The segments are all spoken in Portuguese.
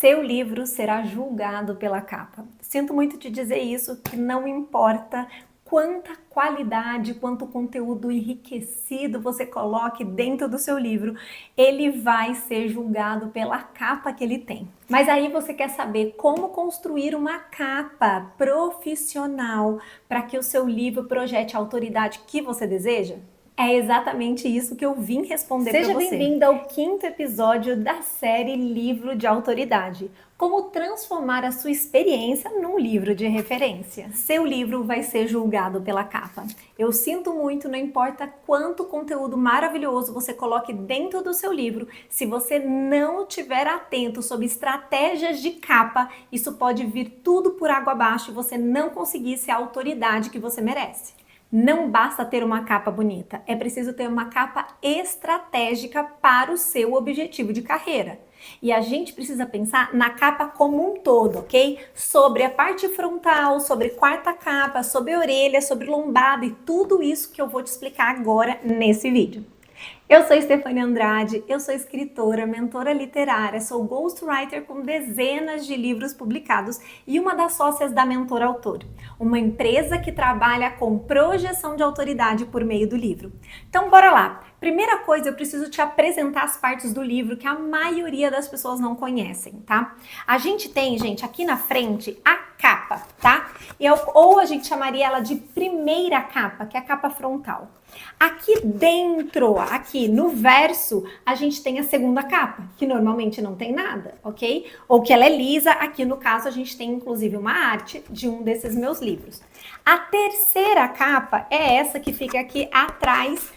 Seu livro será julgado pela capa. Sinto muito te dizer isso, que não importa quanta qualidade, quanto conteúdo enriquecido você coloque dentro do seu livro, ele vai ser julgado pela capa que ele tem. Mas aí você quer saber como construir uma capa profissional para que o seu livro projete a autoridade que você deseja? É exatamente isso que eu vim responder para você. Seja bem-vindo ao 5º episódio da série Livro de Autoridade. Como transformar a sua experiência num livro de referência. Seu livro vai ser julgado pela capa. Eu sinto muito, não importa quanto conteúdo maravilhoso você coloque dentro do seu livro, se você não estiver atento sobre estratégias de capa, isso pode vir tudo por água abaixo e você não conseguir ser a autoridade que você merece. Não basta ter uma capa bonita, é preciso ter uma capa estratégica para o seu objetivo de carreira. E a gente precisa pensar na capa como um todo, ok? Sobre a parte frontal, sobre quarta capa, sobre orelha, sobre lombada e tudo isso que eu vou te explicar agora nesse vídeo. Eu sou Stefania Andrade, eu sou escritora, mentora literária, sou ghostwriter com dezenas de livros publicados e uma das sócias da Mentor Autor, uma empresa que trabalha com projeção de autoridade por meio do livro. Então bora lá! Primeira coisa, eu preciso te apresentar as partes do livro que a maioria das pessoas não conhecem, tá? A gente tem, gente, aqui na frente a capa, tá? Ou a gente chamaria ela de primeira capa, que é a capa frontal. Aqui dentro, aqui no verso, a gente tem a segunda capa, que normalmente não tem nada, ok? Ou que ela é lisa, aqui no caso a gente tem inclusive uma arte de um desses meus livros. A terceira capa é essa que fica aqui atrás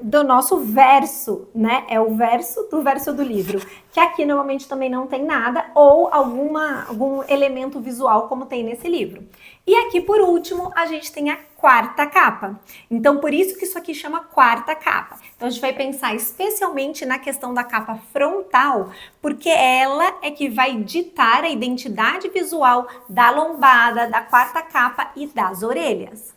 do nosso verso, né? É o verso do livro, que aqui normalmente também não tem nada, ou algum elemento visual como tem nesse livro. E aqui por último, a gente tem a quarta capa. Então, por isso que isso aqui chama quarta capa. Então, a gente vai pensar especialmente na questão da capa frontal, porque ela é que vai ditar a identidade visual da lombada, da quarta capa e das orelhas.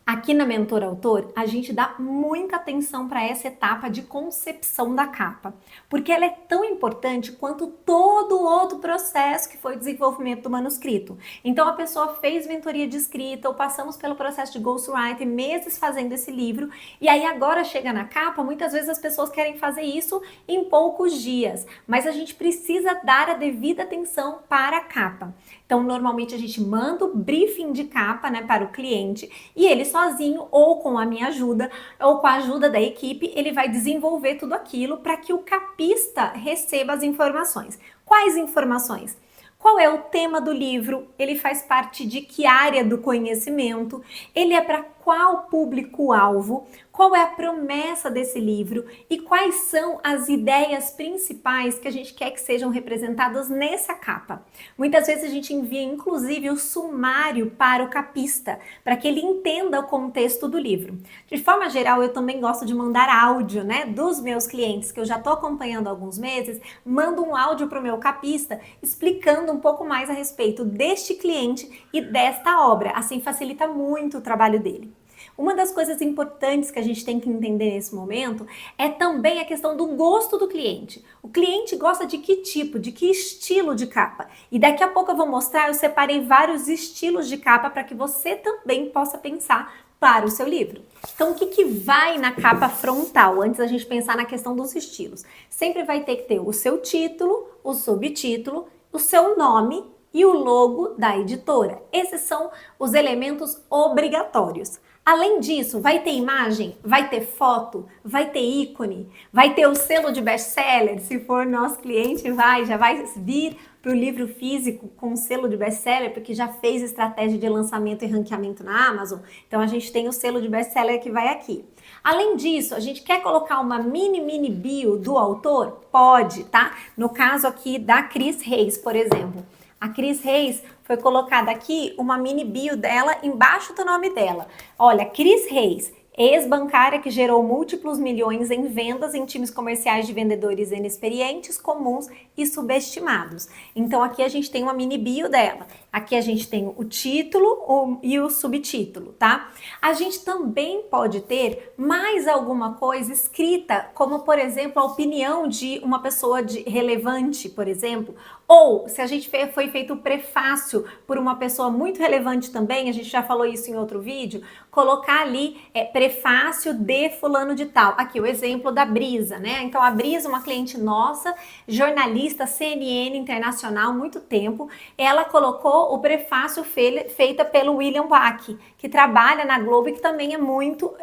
Aqui na Mentor Autor, a gente dá muita atenção para essa etapa de concepção da capa, porque ela é tão importante quanto todo outro processo que foi o desenvolvimento do manuscrito. Então, a pessoa fez mentoria de escrita ou passamos pelo processo de ghostwriting, meses fazendo esse livro, e aí agora chega na capa, muitas vezes as pessoas querem fazer isso em poucos dias, mas a gente precisa dar a devida atenção para a capa. Então, normalmente a gente manda o briefing de capa, né, para o cliente e ele sozinho ou com a minha ajuda ou com a ajuda da equipe, ele vai desenvolver tudo aquilo para que o capista receba as informações. Quais informações? Qual é o tema do livro? Ele faz parte de que área do conhecimento? Ele é para qual público-alvo? Qual é a promessa desse livro? E quais são as ideias principais que a gente quer que sejam representadas nessa capa? Muitas vezes a gente envia, inclusive, o sumário para o capista, para que ele entenda o contexto do livro. De forma geral, eu também gosto de mandar áudio, né, dos meus clientes, que eu já estou acompanhando há alguns meses, mando um áudio para o meu capista, explicando um pouco mais a respeito deste cliente e desta obra. Assim facilita muito o trabalho dele. Uma das coisas importantes que a gente tem que entender nesse momento é também a questão do gosto do cliente. O cliente gosta de que tipo, de que estilo de capa? E daqui a pouco eu vou mostrar, eu separei vários estilos de capa para que você também possa pensar para o seu livro. Então, o que vai na capa frontal, antes da gente pensar na questão dos estilos? Sempre vai ter que ter o seu título, o subtítulo, o seu nome e o logo da editora. Esses são os elementos obrigatórios. Além disso, vai ter imagem, vai ter foto, vai ter ícone, vai ter o selo de best-seller, se for nosso cliente, já vai vir para o livro físico com o selo de best-seller, porque já fez estratégia de lançamento e ranqueamento na Amazon, então a gente tem o selo de best-seller que vai aqui. Além disso, a gente quer colocar uma mini bio do autor? Pode, tá? No caso aqui da Cris Reis, por exemplo. A Cris Reis foi colocada aqui uma mini bio dela embaixo do nome dela. Olha, Cris Reis, Ex-bancária que gerou múltiplos milhões em vendas em times comerciais de vendedores inexperientes, comuns e subestimados. Então aqui a gente tem uma mini bio dela. Aqui a gente tem o título e o subtítulo, tá? A gente também pode ter mais alguma coisa escrita, como por exemplo a opinião de uma pessoa relevante, por exemplo, ou se a gente foi feito o prefácio por uma pessoa muito relevante também, a gente já falou isso em outro vídeo, colocar ali prefácio de fulano de tal. Aqui o exemplo da Brisa, né? Então a Brisa, uma cliente nossa, jornalista CNN internacional, muito tempo, ela colocou o prefácio feita pelo William Wack, que trabalha na Globo e que também é muito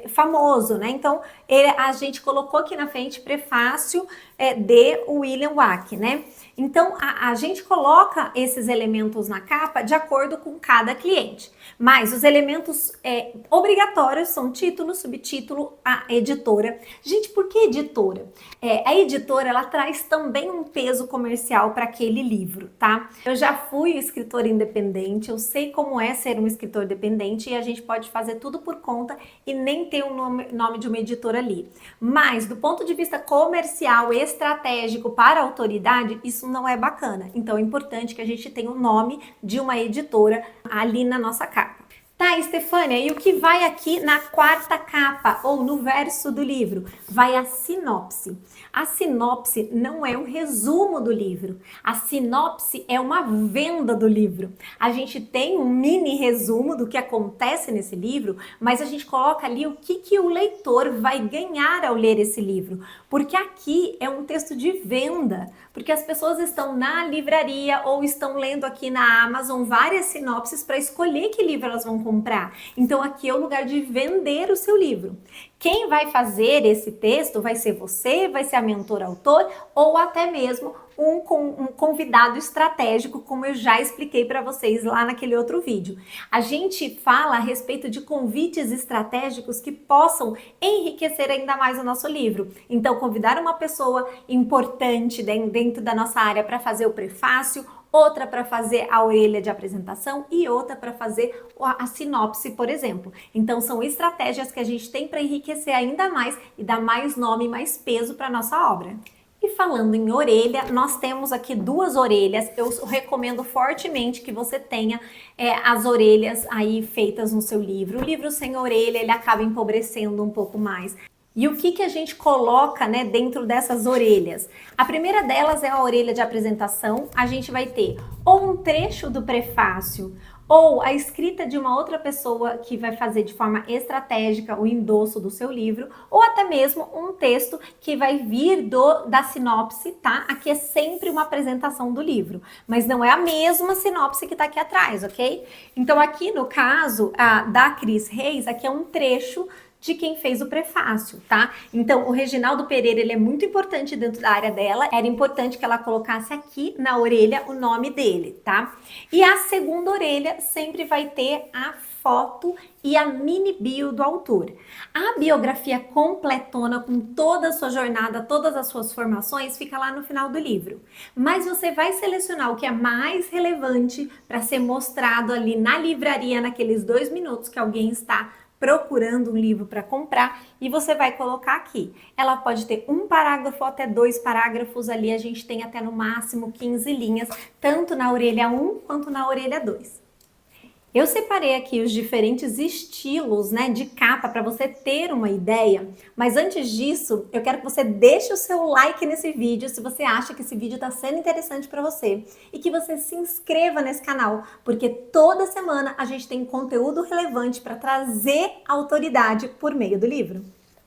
famoso, né? Então a gente colocou aqui na frente prefácio de William Wack, né? Então, a gente coloca esses elementos na capa de acordo com cada cliente. Mas os elementos obrigatórios são título, subtítulo, a editora. Gente, por que editora? A editora, ela traz também um peso comercial para aquele livro, tá? Eu já fui escritora independente, eu sei como é ser um escritor dependente e a gente pode fazer tudo por conta e nem ter um nome de uma editora ali. Mas, do ponto de vista comercial, estratégico para a autoridade, isso não é bacana. Então é importante que a gente tenha o nome de uma editora ali na nossa capa. Tá, Estefânia, e o que vai aqui na quarta capa ou no verso do livro? Vai a sinopse. A sinopse não é um resumo do livro. A sinopse é uma venda do livro. A gente tem um mini resumo do que acontece nesse livro, mas a gente coloca ali o que o leitor vai ganhar ao ler esse livro. Porque aqui é um texto de venda, porque as pessoas estão na livraria ou estão lendo aqui na Amazon várias sinopses para escolher que livro elas vão comprar. Então aqui é o lugar de vender o seu livro. Quem vai fazer esse texto vai ser você, vai ser a mentora autor ou até mesmo um convidado estratégico, como eu já expliquei para vocês lá naquele outro vídeo. A gente fala a respeito de convites estratégicos que possam enriquecer ainda mais o nosso livro. Então, convidar uma pessoa importante dentro da nossa área para fazer o prefácio, outra para fazer a orelha de apresentação e outra para fazer a sinopse, por exemplo. Então, são estratégias que a gente tem para enriquecer ainda mais e dar mais nome e mais peso para nossa obra. E falando em orelha, nós temos aqui duas orelhas. Eu recomendo fortemente que você tenha as orelhas aí feitas no seu livro. O livro sem orelha, ele acaba empobrecendo um pouco mais. E o que a gente coloca, né, dentro dessas orelhas? A primeira delas é a orelha de apresentação. A gente vai ter ou um trecho do prefácio, ou a escrita de uma outra pessoa que vai fazer de forma estratégica o endosso do seu livro, ou até mesmo um texto que vai vir da sinopse, tá? Aqui é sempre uma apresentação do livro, mas não é a mesma sinopse que tá aqui atrás, ok? Então aqui no caso da Cris Reis, aqui é um trecho de quem fez o prefácio, tá? Então, o Reginaldo Pereira, ele é muito importante dentro da área dela, era importante que ela colocasse aqui na orelha o nome dele, tá? E a segunda orelha sempre vai ter a foto e a mini bio do autor. A biografia completona, com toda a sua jornada, todas as suas formações, fica lá no final do livro. Mas você vai selecionar o que é mais relevante para ser mostrado ali na livraria, naqueles 2 minutos que alguém está procurando um livro para comprar e você vai colocar aqui. Ela pode ter um parágrafo ou até 2 parágrafos ali, a gente tem até no máximo 15 linhas, tanto na orelha 1 quanto na orelha 2. Eu separei aqui os diferentes estilos, né, de capa para você ter uma ideia, mas antes disso, eu quero que você deixe o seu like nesse vídeo se você acha que esse vídeo está sendo interessante para você e que você se inscreva nesse canal, porque toda semana a gente tem conteúdo relevante para trazer autoridade por meio do livro.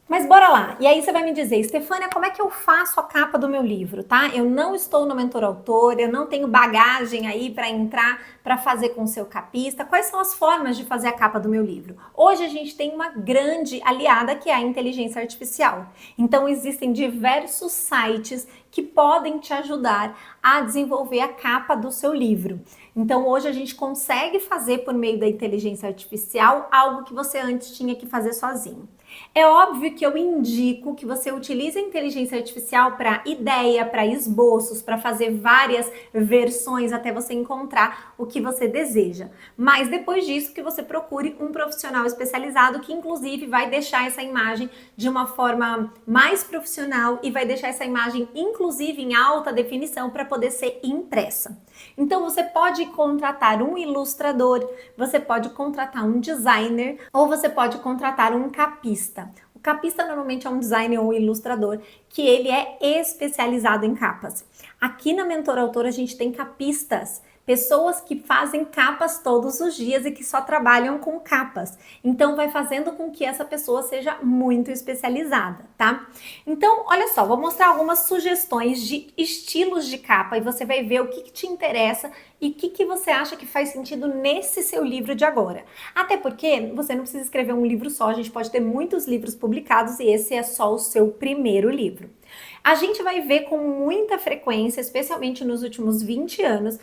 Mas bora lá, e aí você vai me dizer, Estefânia, como é que eu faço a capa do meu livro, tá? Eu não estou no Mentor Autor, eu não tenho bagagem aí para entrar, para fazer com o seu capista. Quais são as formas de fazer a capa do meu livro? Hoje a gente tem uma grande aliada que é a inteligência artificial. Então existem diversos sites que podem te ajudar a desenvolver a capa do seu livro. Então hoje a gente consegue fazer por meio da inteligência artificial algo que você antes tinha que fazer sozinho. É óbvio que eu indico que você utilize a inteligência artificial para ideia, para esboços, para fazer várias versões até você encontrar o que você deseja. Mas depois disso que você procure um profissional especializado que inclusive vai deixar essa imagem de uma forma mais profissional e vai deixar essa imagem inclusive em alta definição para poder ser impressa. Então você pode contratar um ilustrador, você pode contratar um designer ou você pode contratar um capista. O capista normalmente é um designer ou um ilustrador que ele é especializado em capas. Aqui na Mentor Autor a gente tem capistas, pessoas que fazem capas todos os dias e que só trabalham com capas. Então vai fazendo com que essa pessoa seja muito especializada, tá? Então, olha só, vou mostrar algumas sugestões de estilos de capa e você vai ver o que te interessa e o que você acha que faz sentido nesse seu livro de agora. Até porque você não precisa escrever um livro só, a gente pode ter muitos livros publicados e esse é só o seu primeiro livro. A gente vai ver com muita frequência, especialmente nos últimos 20 anos,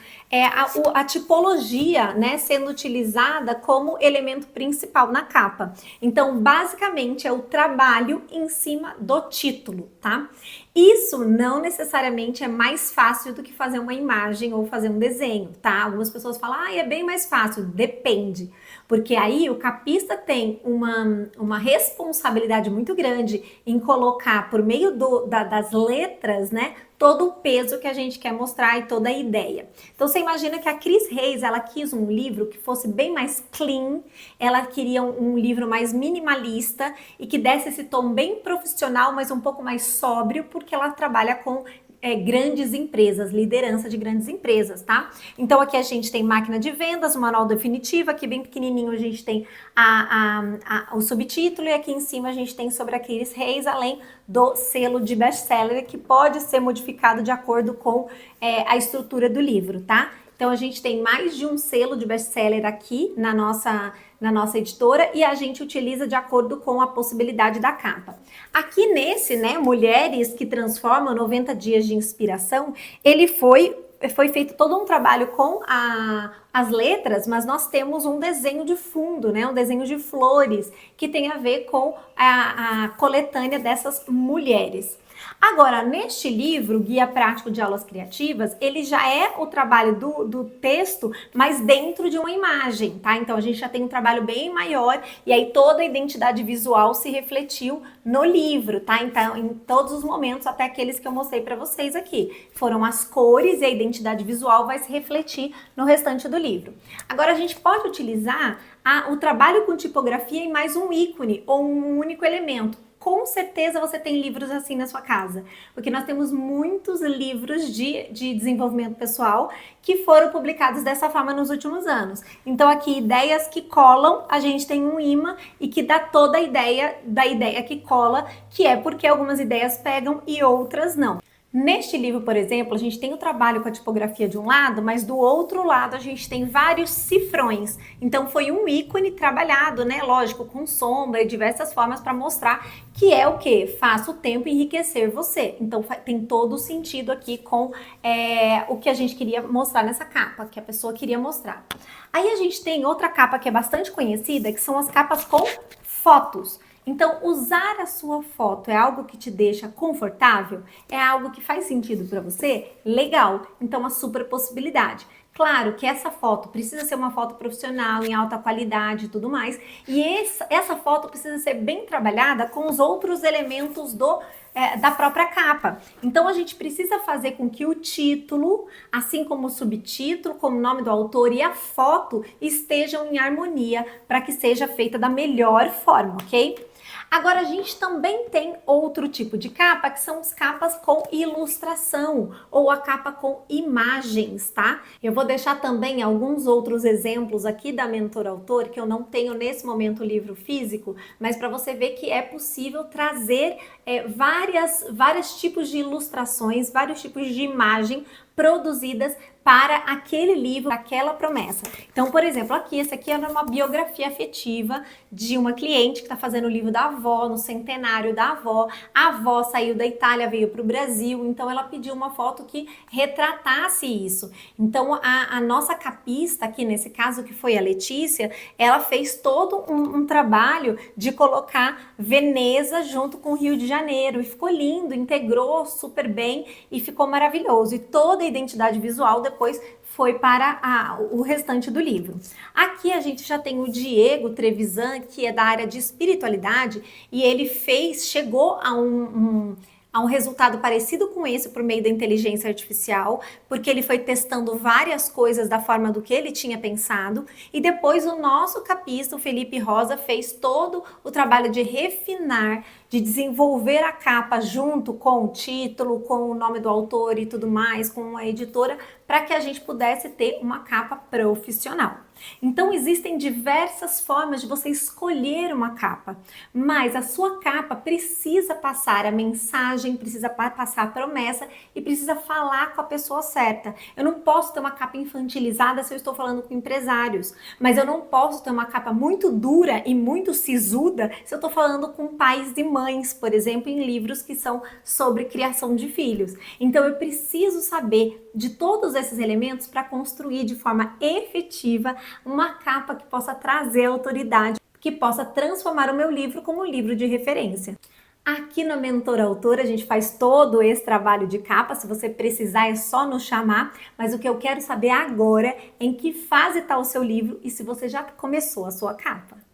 a tipologia, né, sendo utilizada como elemento principal na capa. Então, basicamente, é o trabalho em cima do título, tá? Isso não necessariamente é mais fácil do que fazer uma imagem ou fazer um desenho, tá? Algumas pessoas falam, é bem mais fácil. Depende. Porque aí o capista tem uma responsabilidade muito grande em colocar por meio das letras, né, todo o peso que a gente quer mostrar e toda a ideia. Então você imagina que a Cris Reis, ela quis um livro que fosse bem mais clean, ela queria um livro mais minimalista e que desse esse tom bem profissional, mas um pouco mais sóbrio, porque ela trabalha com grandes empresas, liderança de grandes empresas, tá? Então aqui a gente tem máquina de vendas, o manual definitivo, aqui bem pequenininho a gente tem o subtítulo e aqui em cima a gente tem sobre a Cris Reis, além do selo de best-seller que pode ser modificado de acordo com a estrutura do livro, tá? Então a gente tem mais de um selo de best-seller aqui na nossa editora e a gente utiliza de acordo com a possibilidade da capa. Aqui nesse, né, Mulheres que Transformam 90 Dias de Inspiração, ele foi feito todo um trabalho com as letras, mas nós temos um desenho de fundo, né, um desenho de flores que tem a ver com a coletânea dessas mulheres. Agora, neste livro, Guia Prático de Aulas Criativas, ele já é o trabalho do texto, mas dentro de uma imagem, tá? Então, a gente já tem um trabalho bem maior e aí toda a identidade visual se refletiu no livro, tá? Então, em todos os momentos, até aqueles que eu mostrei para vocês aqui, foram as cores e a identidade visual vai se refletir no restante do livro. Agora, a gente pode utilizar o trabalho com tipografia em mais um ícone ou um único elemento. Com certeza você tem livros assim na sua casa, porque nós temos muitos livros de desenvolvimento pessoal que foram publicados dessa forma nos últimos anos. Então aqui, ideias que colam, a gente tem um imã e que dá toda a ideia da ideia que cola, que é porque algumas ideias pegam e outras não. Neste livro, por exemplo, a gente tem o trabalho com a tipografia de um lado, mas do outro lado a gente tem vários cifrões. Então foi um ícone trabalhado, né? Lógico, com sombra e diversas formas para mostrar que é o que? Faça o tempo enriquecer você. Então tem todo o sentido aqui com o que a gente queria mostrar nessa capa, que a pessoa queria mostrar. Aí a gente tem outra capa que é bastante conhecida, que são as capas com fotos. Então, usar a sua foto é algo que te deixa confortável? É algo que faz sentido para você? Legal! Então, uma super possibilidade. Claro que essa foto precisa ser uma foto profissional, em alta qualidade e tudo mais. E essa foto precisa ser bem trabalhada com os outros elementos da própria capa. Então, a gente precisa fazer com que o título, assim como o subtítulo, como o nome do autor e a foto estejam em harmonia para que seja feita da melhor forma, ok? Agora, a gente também tem outro tipo de capa, que são as capas com ilustração, ou a capa com imagens, tá? Eu vou deixar também alguns outros exemplos aqui da Mentor Autor, que eu não tenho nesse momento o livro físico, mas para você ver que é possível trazer vários tipos de ilustrações, vários tipos de imagem produzidas para aquele livro, aquela promessa. Então, por exemplo, esse aqui era uma biografia afetiva de uma cliente que está fazendo o livro da avó, no centenário da avó. A avó saiu da Itália, veio para o Brasil, então ela pediu uma foto que retratasse isso. Então, a nossa capista aqui, nesse caso, que foi a Letícia, ela fez todo um trabalho de colocar Veneza junto com o Rio de Janeiro, e ficou lindo, integrou super bem e ficou maravilhoso. E toda a identidade visual depois foi para o restante do livro. Aqui a gente já tem o Diego Trevisan, que é da área de espiritualidade, e ele chegou a um resultado parecido com esse por meio da inteligência artificial, porque ele foi testando várias coisas da forma do que ele tinha pensado, e depois o nosso capista, o Felipe Rosa, fez todo o trabalho de refinar, de desenvolver a capa junto com o título, com o nome do autor e tudo mais, com a editora, para que a gente pudesse ter uma capa profissional. Então existem diversas formas de você escolher uma capa, mas a sua capa precisa passar a mensagem, precisa passar a promessa e precisa falar com a pessoa certa. Eu não posso ter uma capa infantilizada se eu estou falando com empresários, mas eu não posso ter uma capa muito dura e muito sisuda se eu estou falando com pais e mães, por exemplo, em livros que são sobre criação de filhos. Então eu preciso saber de todos esses elementos para construir de forma efetiva uma capa que possa trazer autoridade, que possa transformar o meu livro como um livro de referência. Aqui na Mentora Autora a gente faz todo esse trabalho de capa, se você precisar é só nos chamar, mas o que eu quero saber agora é em que fase está o seu livro e se você já começou a sua capa.